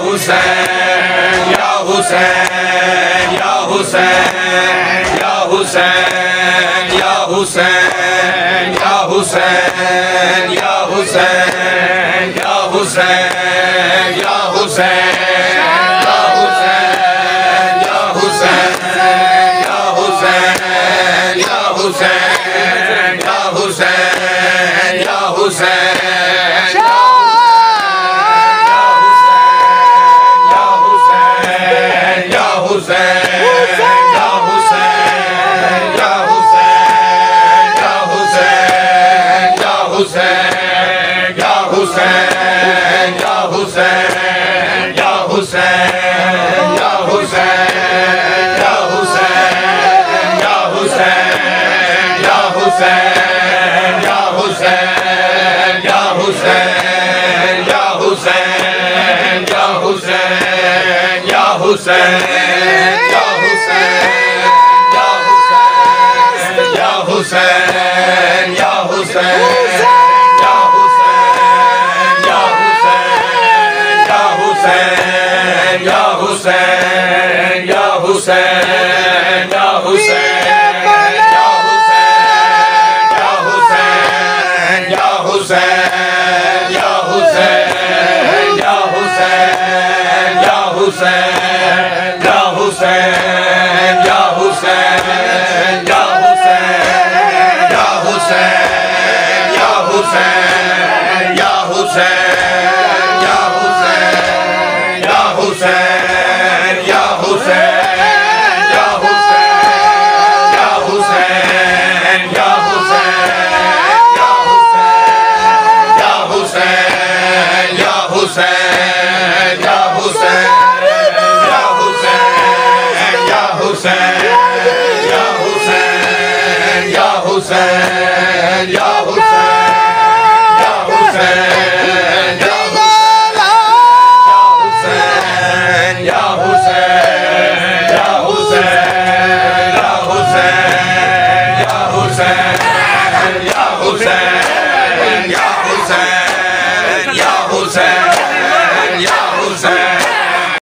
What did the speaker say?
हुसैन या हुसैन या हुसैन या हुसैन या हुसैन या हुसैन या हुसैन या हुसैन या हुसैन या हुसैन या हुसैन या हुसैन या हुसैन या हुसैन या हुसैन हुसैन या हुसैन